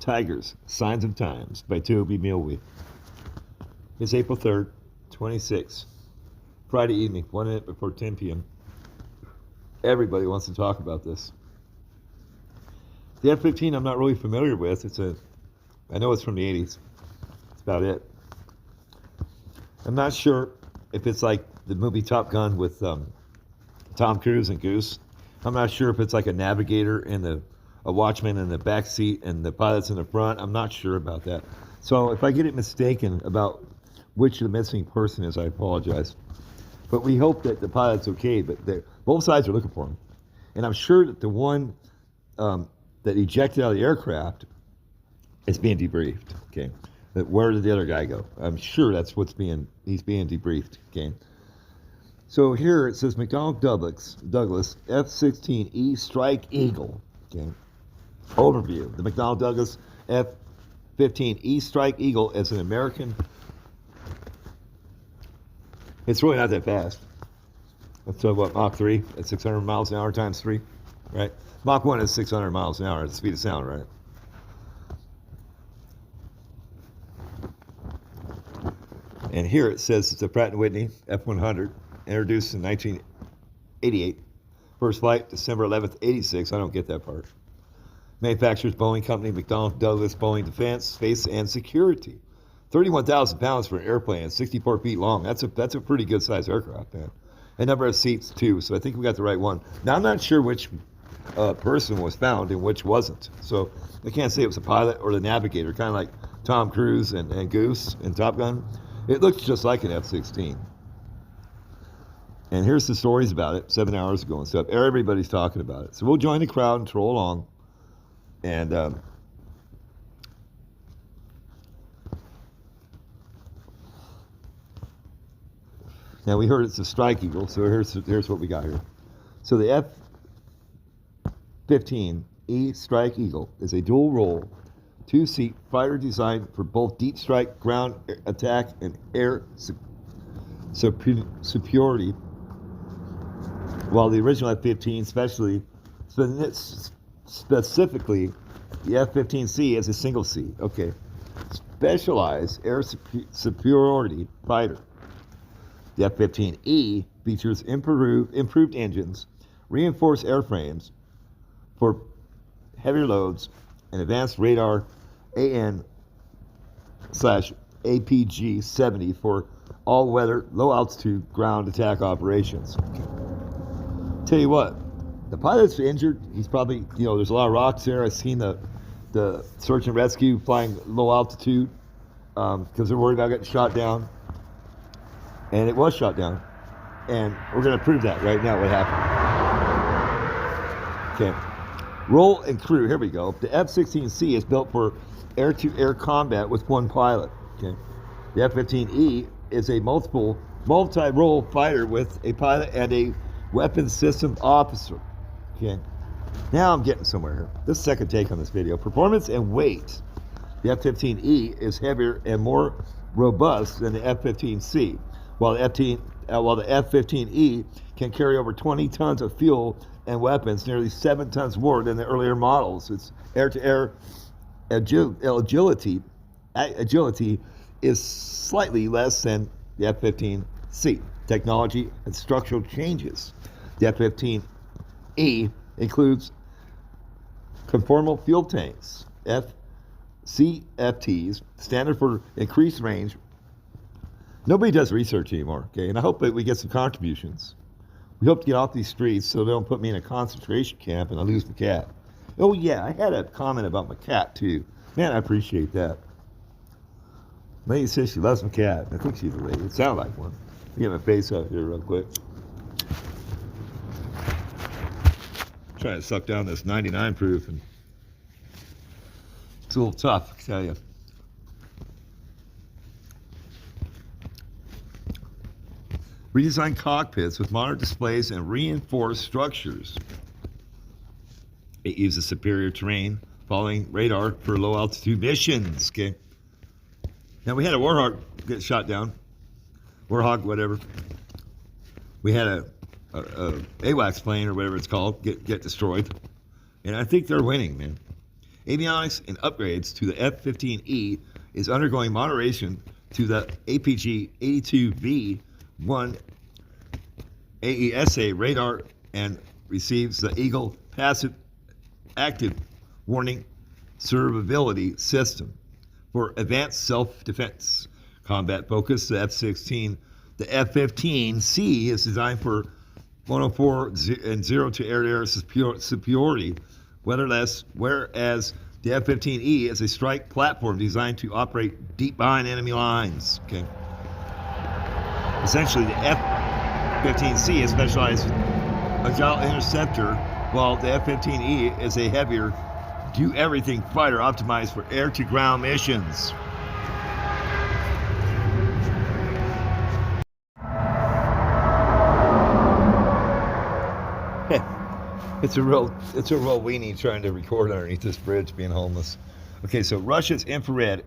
Tigers, Signs of Times by Toby Milwee. It's April 3rd, 26, Friday evening, 1 minute before 10 p.m. Everybody wants to talk about this. The F-15 I'm not really familiar with. I know it's from the 80s. That's about it. I'm not sure if it's like the movie Top Gun with Tom Cruise and Goose. I'm not sure if it's like a navigator and a watchman in the back seat and the pilot's in the front. I'm not sure about that. So if I get it mistaken about which the missing person is, I apologize. But we hope that the pilot's okay, but both sides are looking for him. And I'm sure that the one that ejected out of the aircraft is being debriefed, okay? But where did the other guy go? I'm sure that's he's being debriefed, okay? So here it says McDonnell Douglas F-16E Strike Eagle, okay? Overview. The McDonnell Douglas F-15E Strike Eagle is an American. It's really not that fast. Let's talk about Mach 3 at 600 miles an hour times 3, right? Mach 1 is 600 miles an hour at the speed of sound, right? And here it says it's a Pratt & Whitney F-100, introduced in 1988. First flight, December 11th, 86. I don't get that part. Manufacturers, Boeing Company, McDonnell Douglas, Boeing Defense, Space and Security. 31,000 pounds for an airplane, 64 feet long. That's a pretty good sized aircraft, man. A number of seats too, so I think we got the right one. Now I'm not sure which person was found and which wasn't. So I can't say it was a pilot or the navigator, kind of like Tom Cruise and Goose in Top Gun. It looks just like an F-16. And here's the stories about it 7 hours ago and stuff. Everybody's talking about it. So we'll join the crowd and troll along. And now we heard it's a Strike Eagle, so here's what we got here. So the F-15E Strike Eagle is a dual-role, two-seat fighter designed for both deep strike, ground attack, and air superiority, while the original F-15 specifically the F-15C is a single seat. Okay. Specialized air superiority fighter. The F-15E features improved engines, reinforced airframes for heavier loads, and advanced radar AN/APG-70 for all-weather, low-altitude ground attack operations. Tell you what, the pilot's injured. He's probably, there's a lot of rocks there. I've seen the search and rescue flying low altitude because they're worried about getting shot down. And it was shot down. And we're going to prove that right now, what happened. Okay. Role and crew, here we go. The F-16C is built for air-to-air combat with one pilot. Okay. The F-15E is a multi-role fighter with a pilot and a weapons system officer. Okay. Now I'm getting somewhere here. This is the second take on this video. Performance and weight. The F-15E is heavier and more robust than the F-15C, while the F-15E can carry over 20 tons of fuel and weapons, nearly 7 tons more than the earlier models. Its air-to-air agility is slightly less than the F-15C. Technology and structural changes. The F-15E includes conformal fuel tanks, CFTs, standard for increased range. Nobody does research anymore, okay? And I hope that we get some contributions. We hope to get off these streets so they don't put me in a concentration camp and I lose my cat. Oh yeah, I had a comment about my cat too. Man, I appreciate that. Lady says she loves my cat. I think she's a lady. It sounds like one. Get my face out here real quick. Trying to suck down this 99 proof, and it's a little tough, I tell you. Redesigned cockpits with modern displays and reinforced structures. It uses superior terrain, following radar for low altitude missions. Okay. Now we had a Warhawk get shot down. Warhawk, whatever. We had a AWACS plane or whatever it's called get destroyed, and I think they're winning, man. Avionics and upgrades to the F-15E is undergoing moderation to the APG-82V-1 AESA radar and receives the Eagle passive active warning survivability system for advanced self-defense. Combat focus, the F-16. The F-15C is designed for 104 and 0 to air-to-air superiority, whereas the F-15E is a strike platform designed to operate deep behind enemy lines. Okay. Essentially, the F-15C is specialized agile interceptor, while the F-15E is a heavier, do-everything fighter optimized for air-to-ground missions. It's a real weenie trying to record underneath this bridge, being homeless. Okay, so Russia's infrared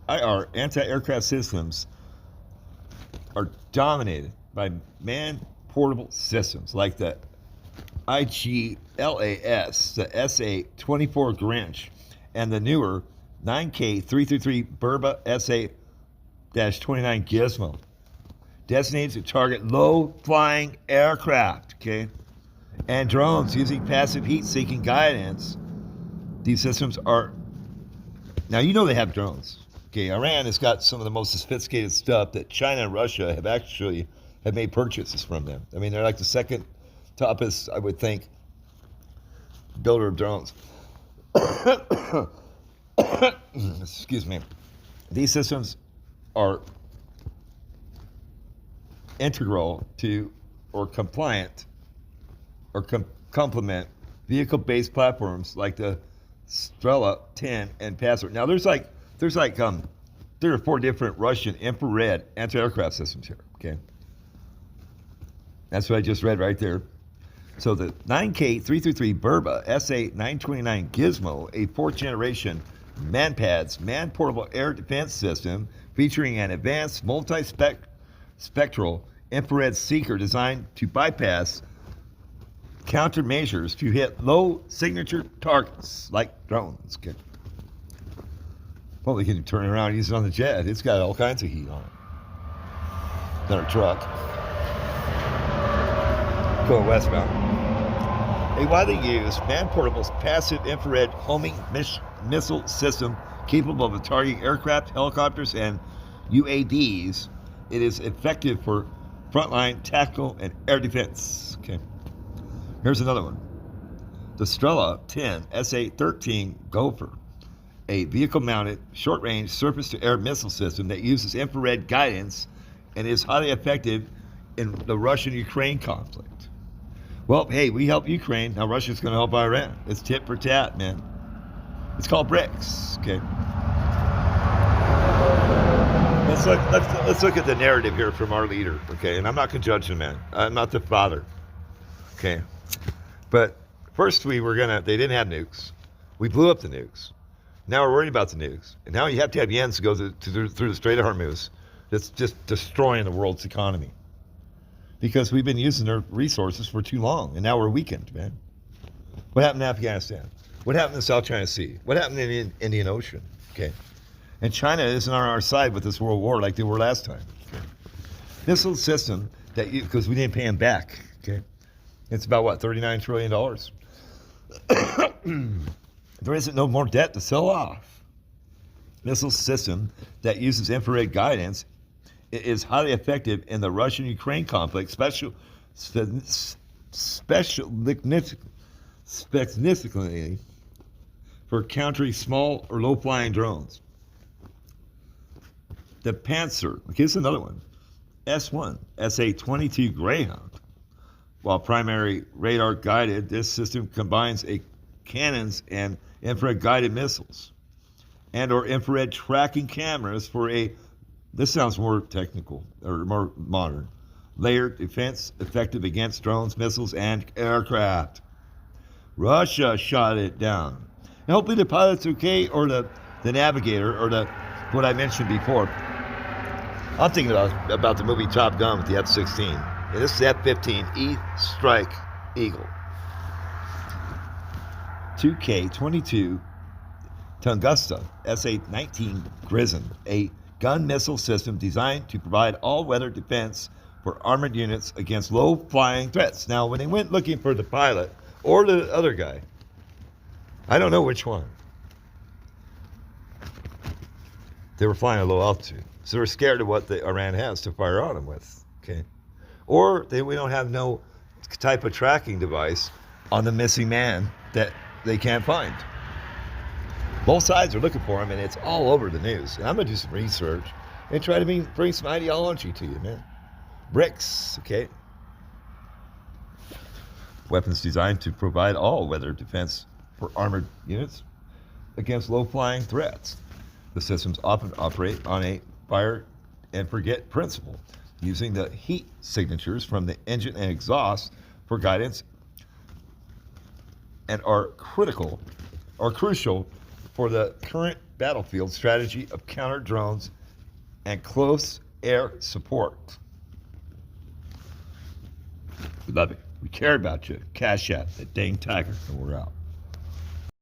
IR anti-aircraft systems are dominated by man-portable systems like the IGLAS, the SA-24 Grinch, and the newer 9K333 Burba SA-29 Gizmo, designated to target low-flying aircraft, okay, and drones using passive heat-seeking guidance. These systems are, now you know they have drones. Okay, Iran has got some of the most sophisticated stuff that China and Russia have made purchases from them. I mean, they're like the second toppest, I would think, builder of drones. Excuse me. These systems are integral to or compliant or complement vehicle-based platforms like the Strela 10 and Passer. Now there's like 3 or 4 different Russian infrared anti-aircraft systems here. Okay, that's what I just read right there. So the 9K333 Burba SA-929 Gizmo, a 4th generation man-pads, man-portable air defense system featuring an advanced multi-spectral infrared seeker designed to bypass countermeasures to hit low signature targets like drones. Okay. Well, we can turn it around and use it on the jet. It's got all kinds of heat on it. Not a truck. Going westbound. A widely used man-portable passive infrared homing missile system capable of targeting aircraft, helicopters, and UAVs. It is effective for frontline tactical and air defense. Okay. Here's another one. The Strela 10 SA-13 Gopher, a vehicle-mounted, short-range, surface-to-air missile system that uses infrared guidance and is highly effective in the Russian-Ukraine conflict. Well, hey, we help Ukraine. Now Russia's going to help Iran. It's tit for tat, man. It's called BRICS. Okay. Let's look at the narrative here from our leader. Okay, and I'm not going to judge the man. I'm not the father. Okay, but first they didn't have nukes. We blew up the nukes. Now we're worried about the nukes, and now you have to have yens to go through the Strait of Hormuz. That's just destroying the world's economy. Because we've been using their resources for too long, and now we're weakened, man. What happened in Afghanistan? What happened in the South China Sea? What happened in the Indian Ocean? Okay. And China isn't on our side with this world war like they were last time. Okay. Missile system because we didn't pay them back. Okay. It's about what, $39 trillion. There isn't no more debt to sell off. Missile system that uses infrared guidance is highly effective in the Russian-Ukraine conflict, specifically for countering small or low-flying drones. The Panzer, here's another one, S1, SA-22 Greyhound. While primary radar guided, this system combines cannons and infrared guided missiles and or infrared tracking cameras for this sounds more technical or more modern, layered defense effective against drones, missiles, and aircraft. Russia shot it down. And hopefully the pilot's okay, or the navigator, or what I mentioned before. I'm thinking about the movie Top Gun with the F-16. And this is the F-15E Strike Eagle. 2K22 Tunguska SA-19 Grizzon, a gun missile system designed to provide all-weather defense for armored units against low-flying threats. Now, when they went looking for the pilot or the other guy, I don't know which one. They were flying at low altitude, so they were scared of what the Iran has to fire on them with. Okay, or we don't have no type of tracking device on the missing man that they can't find. Both sides are looking for him, and it's all over the news. And I'm gonna do some research and try to bring some ideology to you, man. BRICS, okay? Weapons designed to provide all-weather defense for armored units against low-flying threats. The systems often operate on a fire and forget principle, using the heat signatures from the engine and exhaust for guidance, and are crucial for the current battlefield strategy of counter drones and close air support. We love it. We care about you. Cash App, that dang tiger, and we're out.